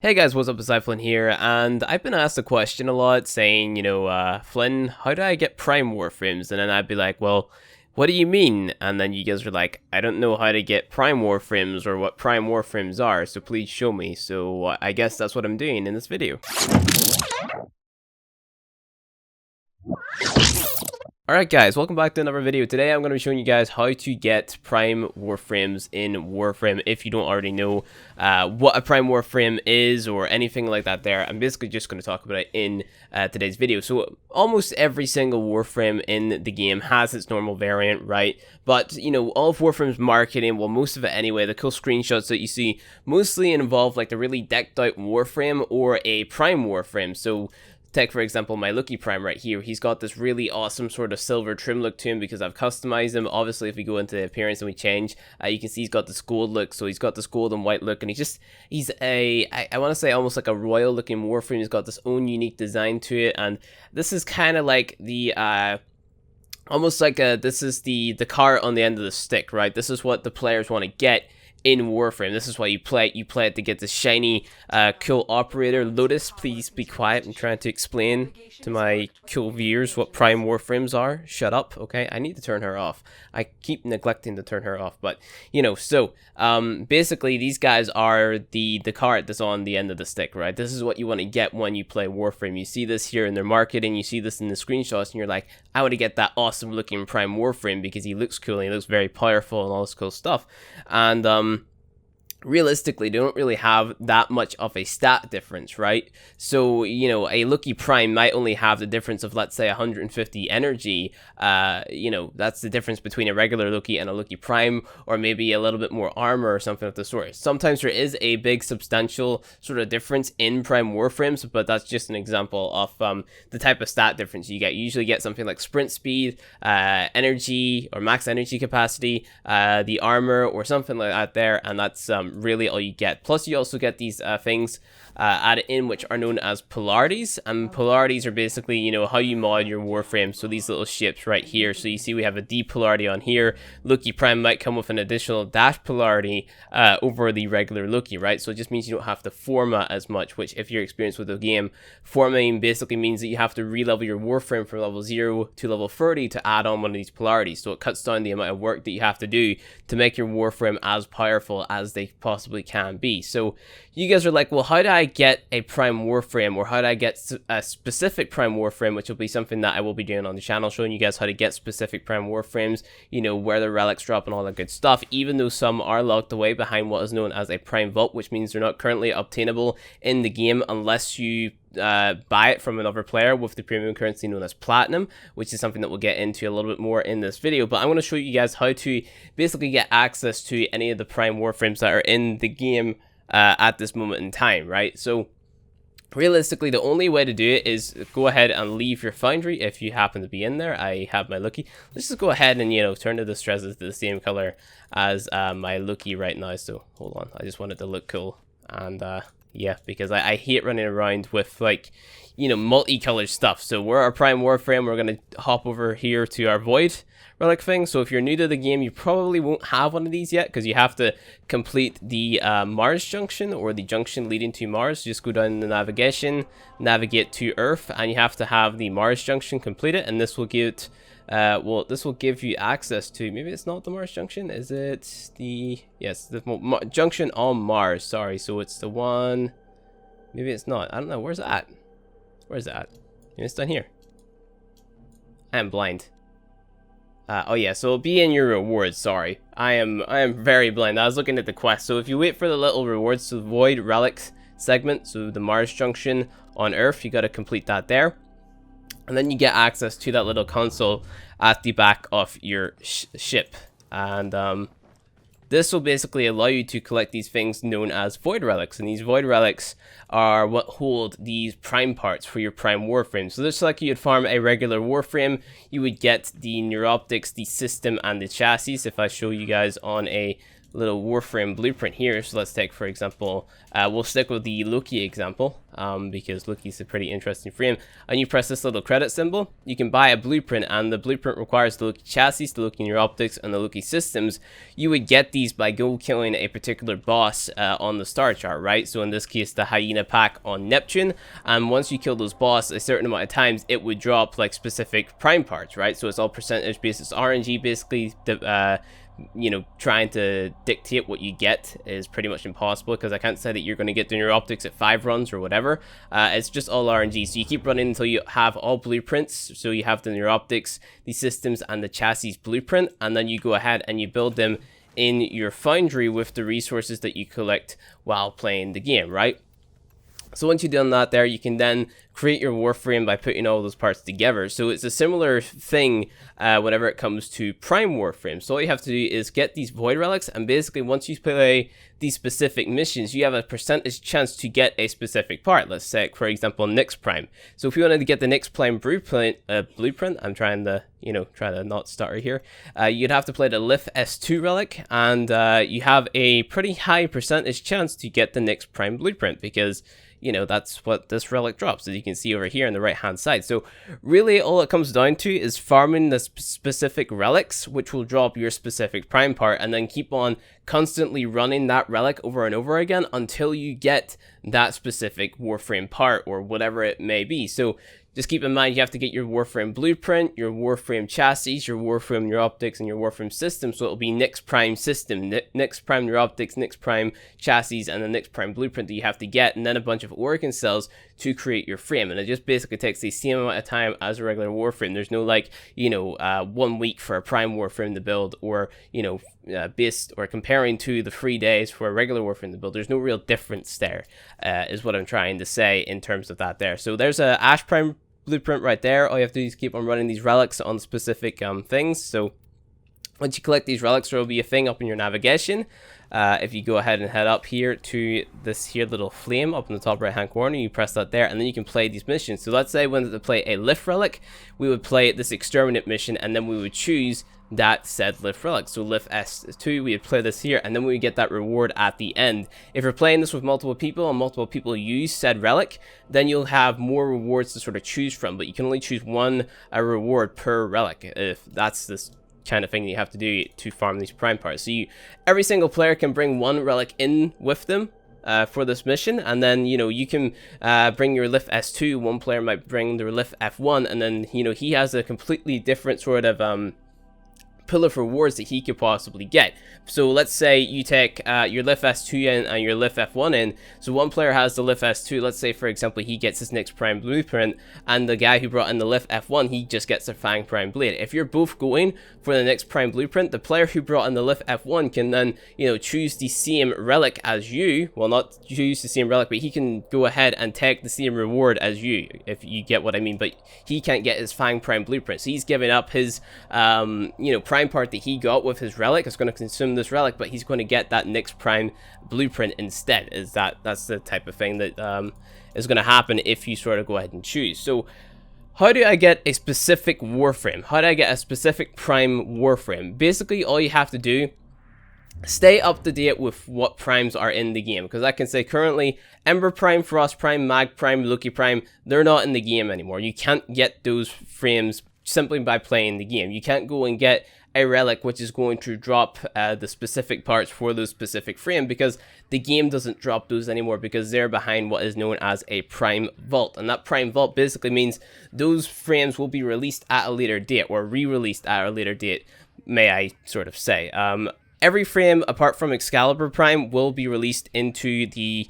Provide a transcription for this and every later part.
Hey guys, what's up? It's Flynn here, and I've been asked a question a lot saying, Flynn, how do I get Prime Warframes? And then I'd be like, well, what do you mean? And then you guys are like, I don't know how to get Prime Warframes or what Prime Warframes are, so please show me. So I guess that's what I'm doing in this video. Alright guys, welcome back to another video. Today I'm going to be showing you guys how to get Prime Warframes in Warframe if you don't already know what a Prime Warframe is or anything like that there. I'm basically just going to talk about it in today's video. So almost every single Warframe in the game has its normal variant, right? But, you know, all of Warframe's marketing, well most of it anyway, the cool screenshots that you see mostly involve like the really decked out Warframe or a Prime Warframe. So take for example my Lucky Prime right here. He's got this really awesome sort of silver trim look to him because I've customized him. Obviously if we go into the appearance and we change, you can see he's got this gold look, so he's got this gold and white look, and he's I want to say almost like a royal looking Warframe. He's got this own unique design to it, and this is kind of like the almost like this is the cart on the end of the stick, right? This is what the players want to get in Warframe. This is why you play it to get this shiny cool operator. Lotus, please be quiet. I'm trying to explain to my cool viewers what Prime Warframes are. Shut up, okay? I need to turn her off. I keep neglecting to turn her off, but you know, so basically these guys are the cart that's on the end of the stick, right? This is what you want to get when you play Warframe. You see this here in their marketing, you see this in the screenshots, and you're like, I want to get that awesome looking Prime Warframe because he looks cool and he looks very powerful and all this cool stuff. And realistically, they don't really have that much of a stat difference, right? So, you know, a Lucky Prime might only have the difference of, let's say, 150 energy. You know, that's the difference between a regular Lucky and a Lucky Prime, or maybe a little bit more armor or something of the sort. Sometimes there is a big substantial sort of difference in Prime Warframes, but that's just an example of the type of stat difference you get. You usually get something like sprint speed, energy, or max energy capacity, the armor, or something like that there, and that's really all you get. Plus you also get these things added in which are known as Polarities, and Polarities are basically, you know, how you mod your Warframe. So these little ships right here, so you see we have a D polarity on here. Lucky Prime might come with an additional dash polarity over the regular Lucky, right? So it just means you don't have to format as much, which if you're experienced with the game, formatting basically means that you have to re-level your Warframe from level 0 to level 30 to add on one of these Polarities. So it cuts down the amount of work that you have to do to make your Warframe as powerful as they possibly can be. So you guys are like, well, how do I get a Prime Warframe, or how do I get a specific Prime Warframe, which will be something that I will be doing on the channel, showing you guys how to get specific Prime Warframes, you know, where the relics drop and all that good stuff, even though some are locked away behind what is known as a Prime Vault, which means they're not currently obtainable in the game unless you buy it from another player with the premium currency known as Platinum, which is something that we'll get into a little bit more in this video. But I'm going to show you guys how to basically get access to any of the Prime Warframes that are in the game at this moment in time, right? So realistically, the only way to do it is go ahead and leave your foundry if you happen to be in there. I have my Lucky. Let's just go ahead and, you know, turn the distresses to the same color as my Lucky right now. So hold on, I just want it to look cool. And yeah, because I hate running around with, like, you know, multicolored stuff. So we're our Prime Warframe. We're going to hop over here to our Void Relic thing. So if you're new to the game, you probably won't have one of these yet, because you have to complete the Mars junction, or the junction leading to Mars. Just go down the navigation, navigate to Earth, and you have to have the Mars junction completed, and this will give well, this will give you access to, maybe it's not the Mars junction, is it the, yes, the junction on Mars, sorry, so it's the one, maybe it's not, I don't know, where's that? Where's that? Maybe it's down here. I am blind. Oh yeah, so it'll be in your rewards, sorry. I am very blind. I was looking at the quest. So if you wait for the little rewards to Void Relics segment, so the Mars junction on Earth, you gotta complete that there. And then you get access to that little console at the back of your ship. And this will basically allow you to collect these things known as Void Relics. And these Void Relics are what hold these Prime parts for your Prime Warframe. So just like you'd farm a regular Warframe, you would get the neuroptics, the system, and the chassis. If I show you guys on a little Warframe blueprint here. So let's take, for example, we'll stick with the Loki example, because Loki's a pretty interesting frame. And you press this little credit symbol, you can buy a blueprint, and the blueprint requires the Loki chassis, the Loki neuroptics, and the Loki systems. You would get these by killing a particular boss on the star chart, right? So in this case, the Hyena pack on Neptune. And once you kill those boss a certain amount of times, it would drop like specific prime parts, right? So it's all percentage basis RNG, basically. You know, trying to dictate what you get is pretty much impossible, because I can't say that you're going to get the neuroptics at 5 runs or whatever. It's just all RNG, so you keep running until you have all blueprints. So you have the neuroptics, the systems, and the chassis blueprint, and then you go ahead and you build them in your foundry with the resources that you collect while playing the game, right? So once you've done that there, you can then create your Warframe by putting all those parts together. So it's a similar thing whenever it comes to Prime Warframe. So all you have to do is get these Void Relics, and basically once you play these specific missions, you have a percentage chance to get a specific part. Let's say, for example, Nyx Prime. So if you wanted to get the Nyx Prime blueprint, I'm trying to, you know, try to not stutter here. You'd have to play the Lith S2 relic, and you have a pretty high percentage chance to get the Nyx Prime blueprint, because you know, that's what this relic drops, as you can see over here on the right hand side. So really all it comes down to is farming the specific relics, which will drop your specific prime part, and then keep on constantly running that relic over and over again until you get that specific Warframe part or whatever it may be. So just keep in mind, you have to get your Warframe blueprint, your Warframe chassis, your Warframe neuroptics, and your Warframe system. So it'll be Nyx Prime system, Nyx Prime neuroptics, Nyx Prime chassis, and the Nyx Prime blueprint that you have to get, and then a bunch of Organ cells to create your frame. And it just basically takes the same amount of time as a regular Warframe. There's no, like, you know, 1 week for a Prime Warframe to build, or, you know, based or comparing to the 3 days for a regular Warframe to build. There's no real difference there, is what I'm trying to say in terms of that there. So there's a Ash Prime blueprint right there. All you have to do is keep on running these relics on specific things. So once you collect these relics, there will be a thing up in your navigation. If you go ahead and head up here to this here little flame up in the top right hand corner, you press that there, and then you can play these missions. So let's say we wanted to play a Lift relic, we would play this exterminate mission, and then we would choose that said Lift relic. So Lift S2, we would play this here, and then we would get that reward at the end. If you're playing this with multiple people and multiple people use said relic, then you'll have more rewards to sort of choose from, but you can only choose one reward per relic, if that's this kind of thing that you have to do to farm these prime parts. So every single player can bring one relic in with them for this mission, and then, you know, you can bring your Lift S2, one player might bring their Lift F1, and then, you know, he has a completely different sort of pool of rewards that he could possibly get. So let's say you take your Lift S2 in and your Lift F1 in. So one player has the Lift S2, let's say for example he gets his Nyx Prime blueprint, and the guy who brought in the Lift F1, he just gets the Fang Prime blade. If you're both going for the Nyx Prime blueprint, the player who brought in the Lift F1 can then, you know, choose the same relic as you. Well, not choose the same relic, but he can go ahead and take the same reward as you, if you get what I mean. But he can't get his Fang Prime blueprint, so he's giving up his you know, prime part that he got with his relic. It's going to consume this relic, but he's going to get that Nyx Prime blueprint instead. That's the type of thing that is going to happen if you sort of go ahead and choose. So how do I get a specific Warframe? How do I get a specific Prime Warframe? Basically, all you have to do, stay up to date with what primes are in the game, because I can say currently Ember Prime, Frost Prime, Mag Prime, Loki Prime, they're not in the game anymore. You can't get those frames simply by playing the game. You can't go and get a relic which is going to drop the specific parts for those specific frame, because the game doesn't drop those anymore, because they're behind what is known as a Prime Vault. And that Prime Vault basically means those frames will be released at a later date, or re-released at a later date, may I sort of say. Every frame apart from Excalibur Prime will be released into the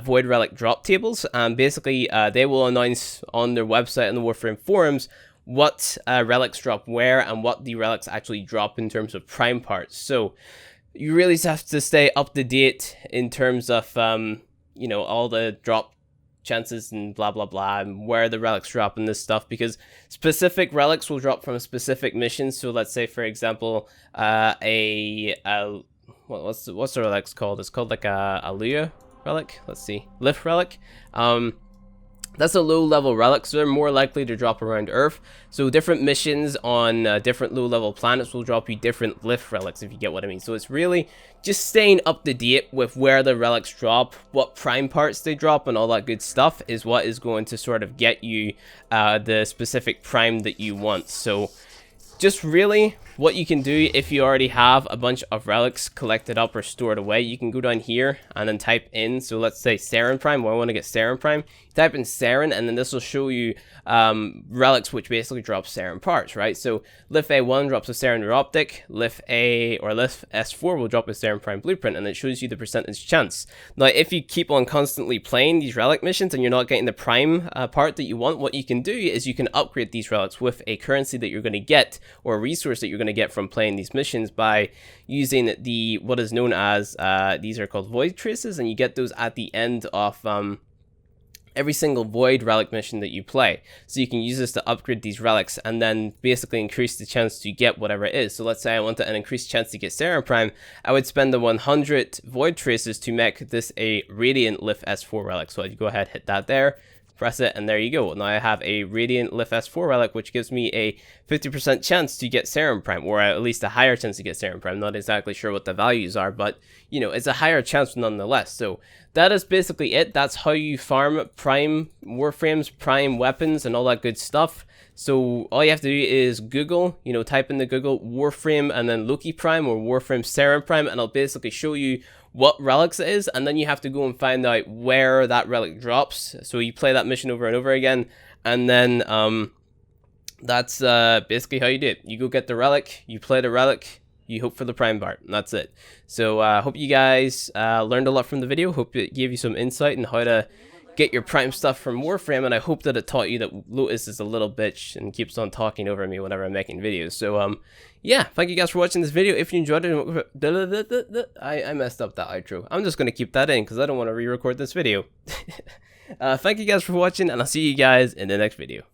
Void Relic drop tables, and basically they will announce on their website and the Warframe forums what relics drop where, and what the relics actually drop in terms of prime parts. So you really have to stay up to date in terms of you know, all the drop chances and blah blah blah, and where the relics drop and this stuff, because specific relics will drop from a specific mission. So let's say for example what's the relic's called? It's called like a Alea relic. Let's see, Lift relic. That's a low level relic, so they're more likely to drop around Earth. So different missions on different low level planets will drop you different lift relics, if you get what I mean. So it's really just staying up to date with where the relics drop, what prime parts they drop, and all that good stuff is what is going to sort of get you the specific prime that you want. So just really what you can do, if you already have a bunch of relics collected up or stored away, you can go down here and then type in, so let's say Saren Prime. Well, I want to get Saren Prime. Type in Saren, and then this will show you relics, which basically drops Saren parts, right? So Lift A1 drops a Saren optic, Lift A or Lift S4 will drop a Saren Prime blueprint, and it shows you the percentage chance. Now, if you keep on constantly playing these relic missions and you're not getting the prime part that you want, what you can do is you can upgrade these relics with a currency that you're going to get, or a resource that you're going to get from playing these missions, by using the what is known as these are called void traces, and you get those at the end of every single void relic mission that you play. So you can use this to upgrade these relics and then basically increase the chance to get whatever it is. So let's say I wanted an increased chance to get Saren Prime, I would spend the 100 void traces to make this a Radiant Lift S4 relic. So I'd go ahead, hit that there, press it, and there you go. Now I have a Radiant Lift S4 relic, which gives me a 50% chance to get Saren Prime, or at least a higher chance to get Saren Prime. Not exactly sure what the values are, but you know, it's a higher chance nonetheless. So that is basically it. That's how you farm Prime Warframes, Prime weapons, and all that good stuff. So all you have to do is Google, you know, type in the Google Warframe and then Loki Prime or Warframe Saren Prime, and it'll basically show you what relics it is, and then you have to go and find out where that relic drops. So you play that mission over and over again, and then that's basically how you do it. You go get the relic, you play the relic, you hope for the prime part, and that's it. So I hope you guys learned a lot from the video. Hope it gave you some insight on how to get your prime stuff from Warframe, and I hope that it taught you that Lotus is a little bitch and keeps on talking over me whenever I'm making videos. So yeah, thank you guys for watching this video. If you enjoyed it, I messed up that outro. I'm just going to keep that in because I don't want to re-record this video. Thank you guys for watching, and I'll see you guys in the next video.